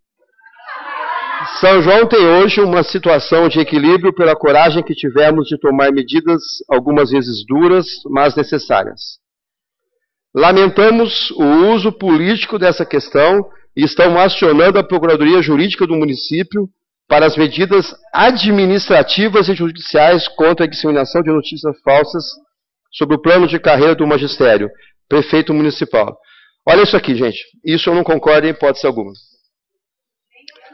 São João tem hoje uma situação de equilíbrio pela coragem que tivemos de tomar medidas, algumas vezes duras, mas necessárias. Lamentamos o uso político dessa questão e estamos acionando a Procuradoria Jurídica do município para as medidas administrativas e judiciais contra a disseminação de notícias falsas sobre o plano de carreira do magistério, prefeito municipal. Olha isso aqui, gente. Isso eu não concordo em hipótese alguma.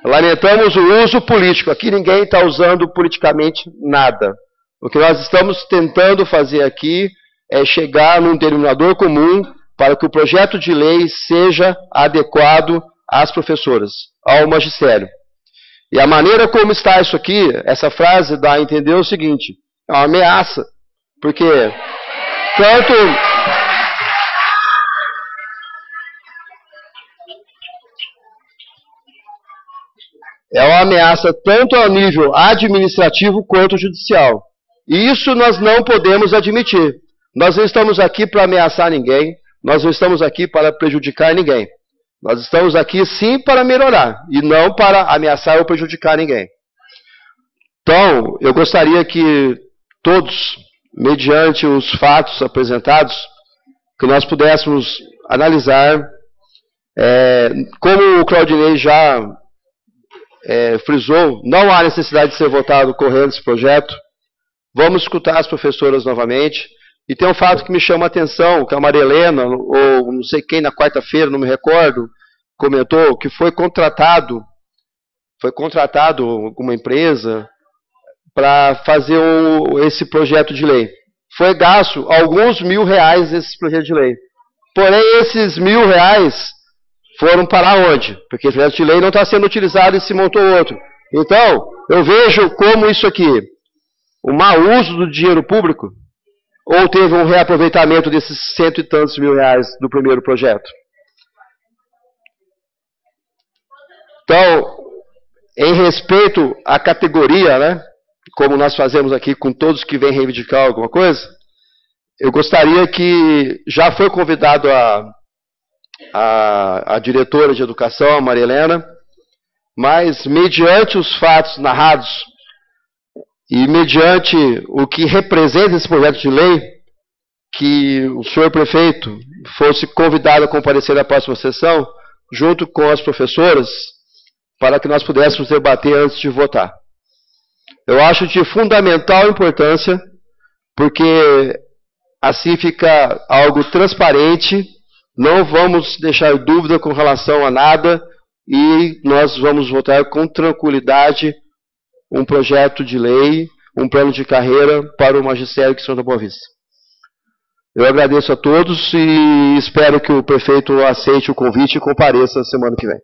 Lamentamos o uso político. Aqui ninguém está usando politicamente nada. O que nós estamos tentando fazer aqui é chegar num denominador comum para que o projeto de lei seja adequado às professoras, ao magistério. E a maneira como está isso aqui, essa frase dá a entender o seguinte: é uma ameaça. Porque tanto... É uma ameaça tanto ao nível administrativo quanto judicial. E isso nós não podemos admitir. Nós não estamos aqui para ameaçar ninguém, nós não estamos aqui para prejudicar ninguém. Nós estamos aqui sim para melhorar, e não para ameaçar ou prejudicar ninguém. Então, eu gostaria que todos, mediante os fatos apresentados, que nós pudéssemos analisar, como o Claudinei já frisou, não há necessidade de ser votado correndo esse projeto. Vamos escutar as professoras novamente. E tem um fato que me chama a atenção, que a Maria Helena, ou não sei quem, na quarta-feira, não me recordo, comentou que foi contratado alguma empresa para fazer esse projeto de lei. Foi gasto alguns R$1.000 esse projeto de lei. Porém, esses R$1.000 foram para onde? Porque o projeto de lei não está sendo utilizado e se montou outro. Então, eu vejo como isso aqui, o mau uso do dinheiro público, ou teve um reaproveitamento desses cento e tantos R$1.000 do primeiro projeto. Então, em respeito à categoria, né, como nós fazemos aqui com todos que vêm reivindicar alguma coisa, eu gostaria que já foi convidado a diretora de educação, a Maria Helena, mas mediante os fatos narrados e mediante o que representa esse projeto de lei, que o senhor prefeito fosse convidado a comparecer à próxima sessão, junto com as professoras, para que nós pudéssemos debater antes de votar. Eu acho de fundamental importância, porque assim fica algo transparente, não vamos deixar dúvida com relação a nada, e nós vamos votar com tranquilidade um projeto de lei, um plano de carreira para o magistério de São João da Boa Vista. Eu agradeço a todos e espero que o prefeito aceite o convite e compareça semana que vem.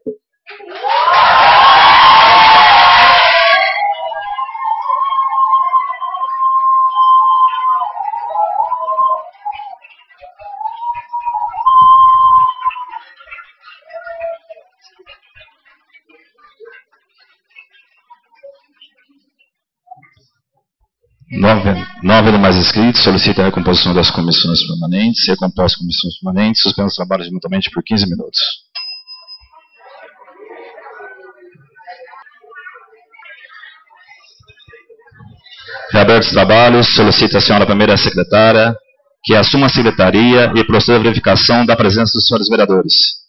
9 demais inscritos solicitam a recomposição das comissões permanentes. Recompostas comissões permanentes, suspende os trabalhos imediatamente por 15 minutos. Reabertos os trabalhos, solicita a senhora primeira secretária que assuma a secretaria e proceda a verificação da presença dos senhores vereadores.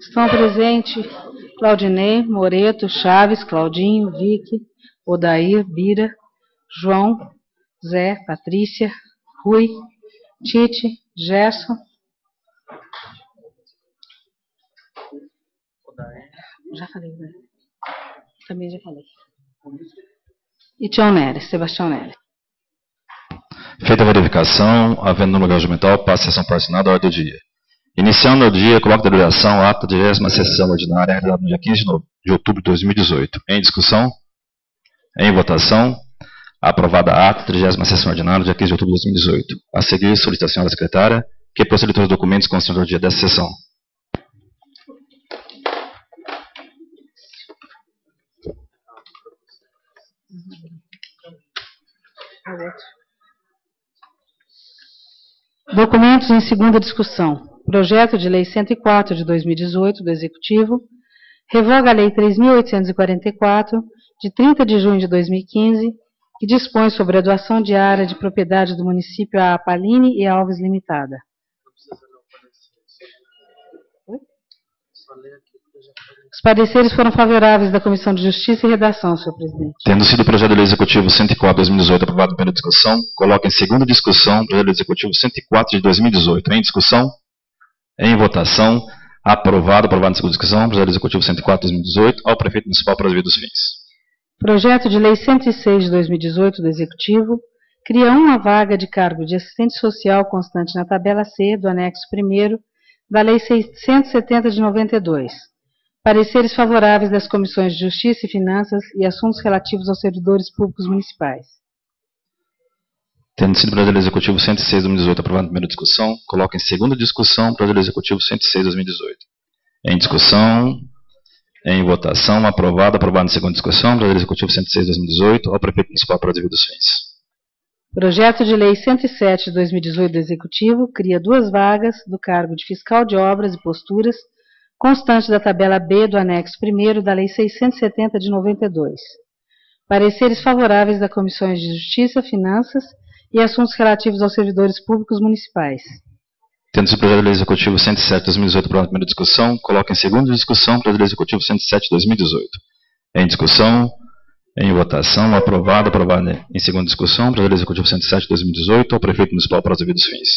Estão presentes Claudinei, Moreto, Chaves, Claudinho, Vicky, Odair, Bira, João, Zé, Patrícia, Rui, Tite, Gerson. Já falei, né? Também já falei. E Tião Neres, Sebastião Neres. Feita a verificação, havendo no lugar regimental, passa a sessão particionada à ordem do dia. Iniciando o dia, coloco a deliberação, o ato da 20ª sessão ordinária, realizada no dia 15 de outubro de 2018. Em discussão? Em votação? Aprovada a ata da 30ª sessão ordinária, dia 15 de outubro de 2018. A seguir, solicitação da secretária, que procede todos os documentos constantes do dia dessa sessão. Documentos em segunda discussão. Projeto de Lei 104 de 2018 do Executivo, revoga a Lei 3.844 de 30 de junho de 2015, que dispõe sobre a doação de área de propriedade do município à Apaline e Alves Limitada. Os pareceres foram favoráveis da Comissão de Justiça e Redação, senhor presidente. Tendo sido o projeto de lei executivo 104 de 2018 aprovado em primeira discussão, coloca em segunda discussão o projeto de lei executivo 104 de 2018. Em discussão? Em votação. Aprovado em segunda discussão o projeto de lei executivo 104 de 2018 ao prefeito municipal para os devidos fins. Projeto de Lei 106 de 2018 do Executivo cria uma vaga de cargo de assistente social constante na tabela C do anexo 1º da Lei 670 de 92. Pareceres favoráveis das Comissões de Justiça e Finanças e assuntos relativos aos servidores públicos municipais. Tendo sido o projeto de lei executivo 106 de 2018 aprovado em primeira discussão, coloca em segunda discussão o projeto de lei executivo 106 de 2018. Em discussão, em votação, aprovado em segunda discussão o projeto de lei executivo 106 de 2018 ao prefeito municipal para os devidos fins. Projeto de Lei 107 de 2018 do Executivo cria 2 vagas do cargo de fiscal de obras e posturas constante da tabela B do anexo 1º da Lei 670 de 92. Pareceres favoráveis das Comissões de Justiça, Finanças e assuntos relativos aos servidores públicos municipais. Tendo sido o projeto de lei executivo 107 de 2018 aprovado em primeira discussão, coloca em segunda discussão o projeto de lei executivo 107 de 2018. Em discussão, em votação, aprovado em segunda discussão o projeto de lei executivo 107 de 2018 ao prefeito municipal para os devidos fins.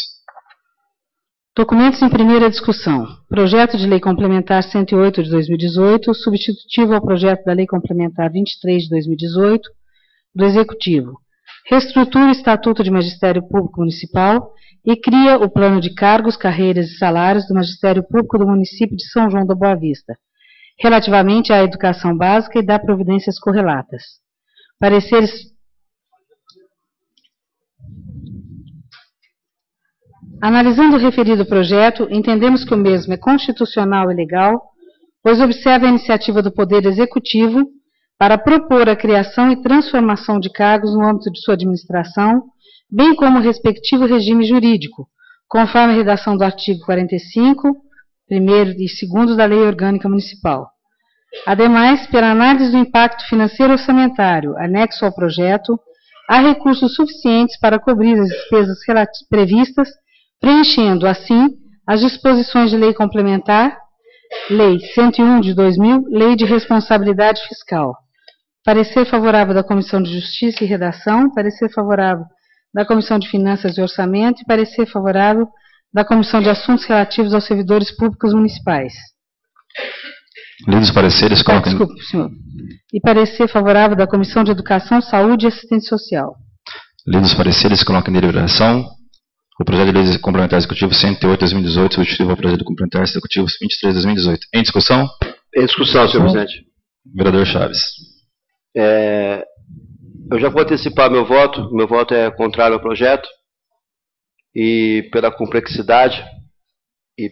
Documentos em primeira discussão. Projeto de Lei Complementar 108 de 2018, substitutivo ao projeto da Lei Complementar 23 de 2018 do Executivo. Reestrutura o Estatuto de Magistério Público Municipal e cria o plano de cargos, carreiras e salários do Magistério Público do município de São João da Boa Vista, relativamente à educação básica e dá providências correlatas. Pareceres... Analisando o referido projeto, entendemos que o mesmo é constitucional e legal, pois observa a iniciativa do Poder Executivo para propor a criação e transformação de cargos no âmbito de sua administração, bem como o respectivo regime jurídico, conforme a redação do artigo 45, 1º e 2º da Lei Orgânica Municipal. Ademais, pela análise do impacto financeiro orçamentário anexo ao projeto, há recursos suficientes para cobrir as despesas previstas, preenchendo, assim, as disposições de lei complementar, Lei 101 de 2000, Lei de Responsabilidade Fiscal. Parecer favorável da Comissão de Justiça e Redação, parecer favorável da Comissão de Finanças e Orçamento e parecer favorável da Comissão de Assuntos Relativos aos Servidores Públicos Municipais. Lidos os pareceres, coloquem... Desculpe, senhor. E parecer favorável da Comissão de Educação, Saúde e Assistência Social. Lidos os pareceres, coloquem em deliberação o projeto de lei complementar executivo 108/2018, substitutivo ao projeto complementar executivo 23/2018. Em discussão? Em discussão, senhor presidente. Vereador Chaves. Eu já vou antecipar meu voto. Meu voto é contrário ao projeto. E pela complexidade, e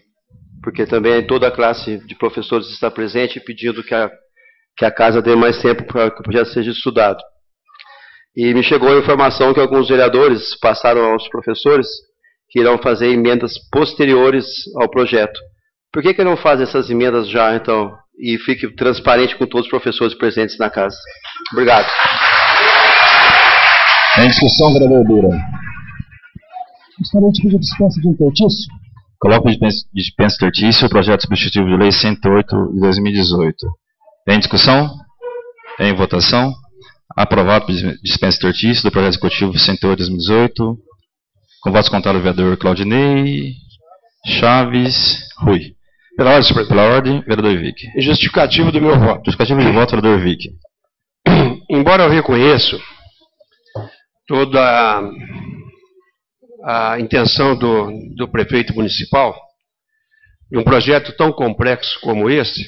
porque também toda a classe de professores está presente pedindo que a casa dê mais tempo para que o projeto seja estudado. E me chegou a informação que alguns vereadores passaram aos professores que irão fazer emendas posteriores ao projeto. Por que não fazem essas emendas já, então, e fique transparente com todos os professores presentes na casa? Obrigado. Em discussão, vereador Dura. Gostaria de pedir dispensa de intertício. Coloco de dispensa de intertício o projeto substitutivo de lei 108 de 2018. Em discussão? Em votação? Aprovado por dispensa de intertício do projeto executivo 108 de 2018. Com votos contados, o vereador Claudinei, Chaves, Rui. Pela ordem, senhor presidente. Pela ordem, vereador Vic. Justificativo do meu voto. Justificativo de voto, vereador Vic. Embora eu reconheça toda a intenção do prefeito municipal, em um projeto tão complexo como esse,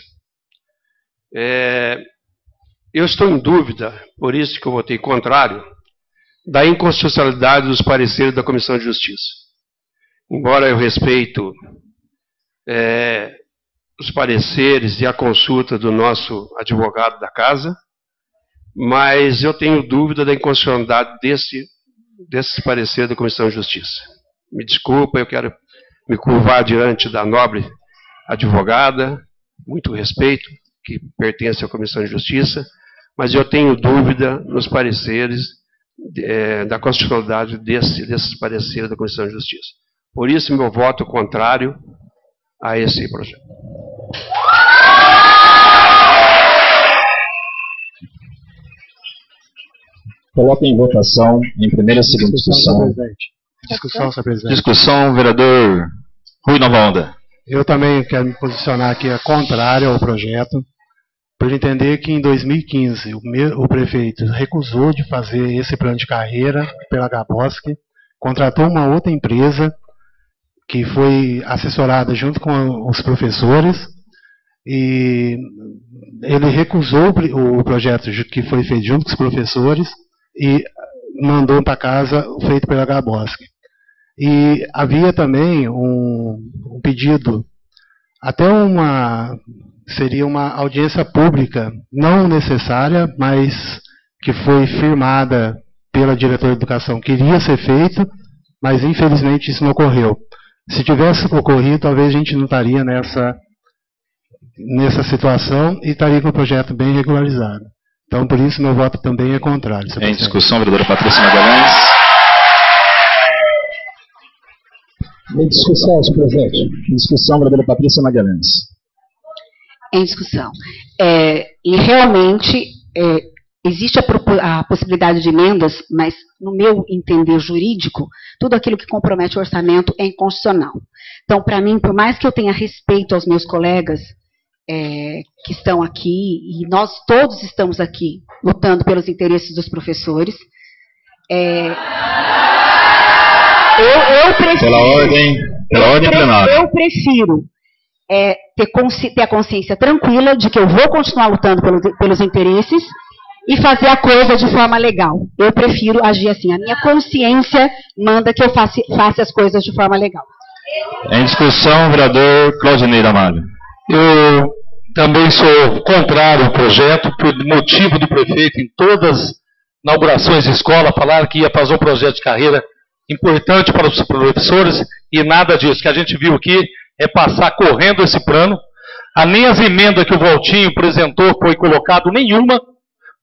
eu estou em dúvida, por isso que eu votei contrário, da inconstitucionalidade dos pareceres da Comissão de Justiça. Embora eu respeito os pareceres e a consulta do nosso advogado da casa, mas eu tenho dúvida da inconstitucionalidade desses pareceres da Comissão de Justiça. Me desculpa, eu quero me curvar diante da nobre advogada, muito respeito, que pertence à Comissão de Justiça, mas eu tenho dúvida nos pareceres da constitucionalidade desses pareceres da Comissão de Justiça. Por isso, meu voto contrário a esse projeto. Coloque em votação, em primeira e segunda discussão. Discussão, senhor presidente. Discussão, vereador Rui Nova Onda. Eu também quero me posicionar aqui contrário ao projeto, por entender que em 2015 o prefeito recusou de fazer esse plano de carreira pela Gaboski, contratou uma outra empresa que foi assessorada junto com os professores, e ele recusou o projeto que foi feito junto com os professores e mandou para casa feito pela Gaboski. E havia também um pedido, até seria uma audiência pública, não necessária, mas que foi firmada pela diretora de educação, que iria ser feito, mas infelizmente isso não ocorreu. Se tivesse ocorrido, talvez a gente não estaria nessa situação e estaria com o projeto bem regularizado. Então, por isso, meu voto também é contrário. Em discussão, vereadora Patrícia Magalhães. Em discussão, senhor presidente. Em discussão, vereadora Patrícia Magalhães. Em discussão. E realmente existe a possibilidade de emendas, mas no meu entender jurídico, tudo aquilo que compromete o orçamento é inconstitucional. Então, para mim, por mais que eu tenha respeito aos meus colegas que estão aqui, e nós todos estamos aqui lutando pelos interesses dos professores, eu prefiro... Pela ordem plenária. Eu prefiro ter a consciência tranquila de que eu vou continuar lutando pelos interesses e fazer a coisa de forma legal. Eu prefiro agir assim. A minha consciência manda que eu faça as coisas de forma legal. Em discussão, vereador Claudinei Ramalho. Eu também sou contrário ao projeto, por motivo do prefeito, em todas as inaugurações de escola, falar que ia fazer um projeto de carreira importante para os professores, e nada disso. O que a gente viu aqui é passar correndo esse plano. Nem as emendas que o Valtinho apresentou foi colocado nenhuma,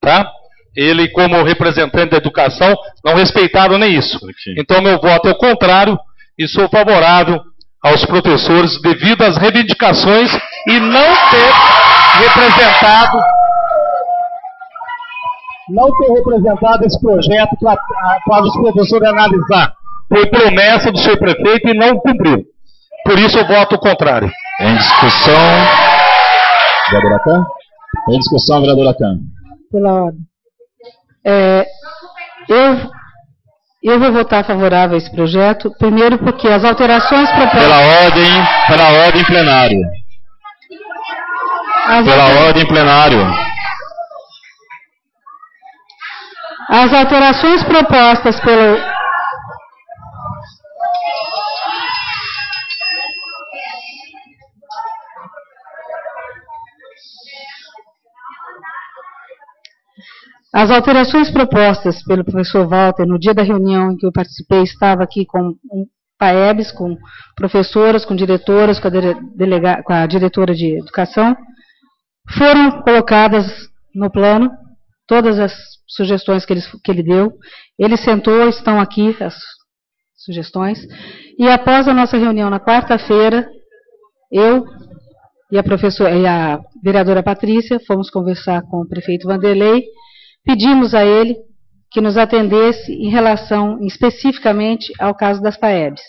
tá? Ele, como representante da educação, não respeitaram nem isso. Então, meu voto é o contrário, e sou favorável aos professores devido às reivindicações e não ter representado esse projeto para os professores analisar. Foi promessa do seu prefeito e não cumpriu. Por isso eu voto contrário. Em discussão, Vereador Lacan? Em discussão, vereador Lacan. Pela ordem. Eu vou votar favorável a esse projeto, primeiro porque as alterações propostas... Pela ordem plenário. Ordem plenário. As alterações propostas pelo... As alterações propostas pelo professor Walter no dia da reunião em que eu participei, estava aqui com PAEBs, com professoras, com diretoras, com a diretora de educação, foram colocadas no plano, todas as sugestões que ele deu. Ele sentou, estão aqui as sugestões, e após a nossa reunião na quarta-feira, eu e a vereadora Patrícia fomos conversar com o prefeito Vanderlei. Pedimos a ele que nos atendesse em relação especificamente ao caso das PAEBs.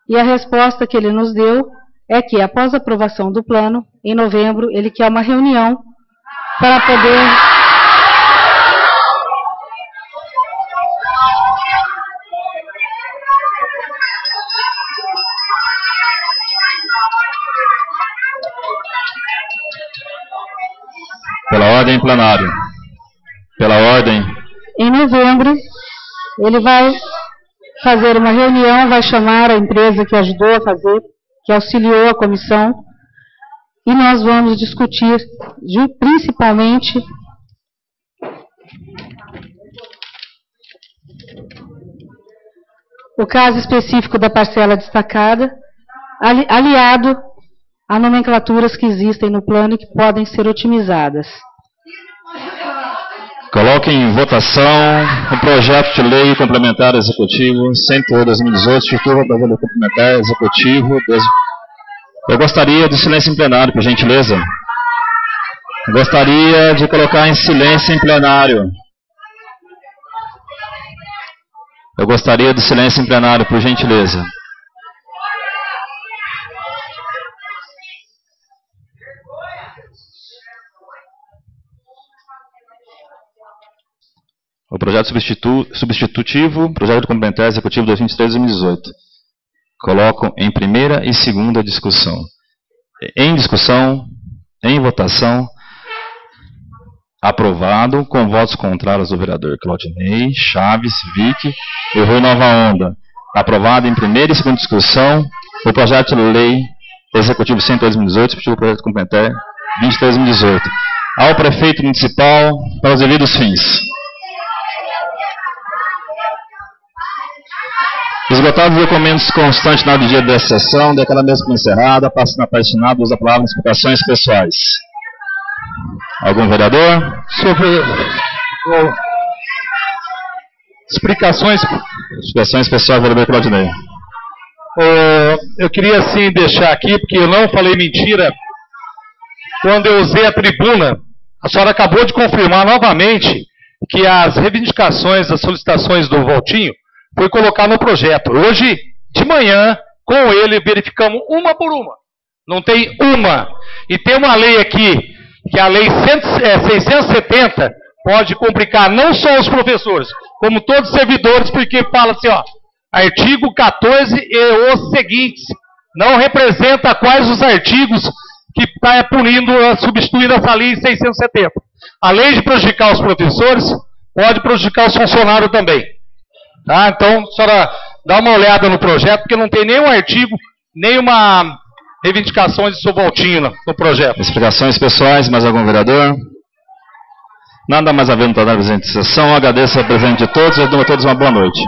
E a resposta que ele nos deu é que, após a aprovação do plano, em novembro, ele quer uma reunião para poder... Pela ordem plenário. Pela ordem. Em novembro, ele vai fazer uma reunião, vai chamar a empresa que ajudou a fazer, que auxiliou a comissão, e nós vamos discutir principalmente o caso específico da parcela destacada, aliado a nomenclaturas que existem no plano e que podem ser otimizadas. Coloque em votação o projeto de lei complementar executivo 108/2018, Instituto da Lei Complementar Executivo. Eu gostaria de silêncio em plenário, por gentileza. Eu gostaria de colocar em silêncio em plenário. Eu gostaria de silêncio em plenário, por gentileza. O projeto substitutivo, projeto complementar executivo 2023-2018. Coloco em primeira e segunda discussão. Em discussão, em votação, aprovado, com votos contrários do vereador Claudinei, Chaves, Vick e Rui Nova Onda. Aprovado em primeira e segunda discussão, o projeto de lei executivo 108/2018, substitutivo projeto complementar 23/2018. Ao prefeito municipal, para os devidos fins. Esgotados os documentos constantes na dia dessa sessão, declara mesmo como encerrada, passa na parte final, usa a palavra nas explicações pessoais. Algum vereador? Explicações pessoais, vereador Claudinei. Eu queria sim deixar aqui, porque eu não falei mentira. Quando eu usei a tribuna, a senhora acabou de confirmar novamente que as reivindicações, as solicitações do Valtinho foi colocar no projeto. Hoje, de manhã, com ele, verificamos uma por uma. Não tem uma. E tem uma lei aqui, que a lei 670 pode complicar não só os professores, como todos os servidores, porque fala assim, ó, artigo 14 e os seguintes. Não representa quais os artigos que está punindo, substituindo essa lei 670. Além de prejudicar os professores, pode prejudicar os funcionários também. Tá? Então, a senhora dá uma olhada no projeto, porque não tem nenhum artigo, nenhuma reivindicação de subalterno no projeto. Explicações pessoais, mais algum vereador? Nada mais havendo para dar presente de sessão. Agradeço a presença de todos e a todos uma boa noite.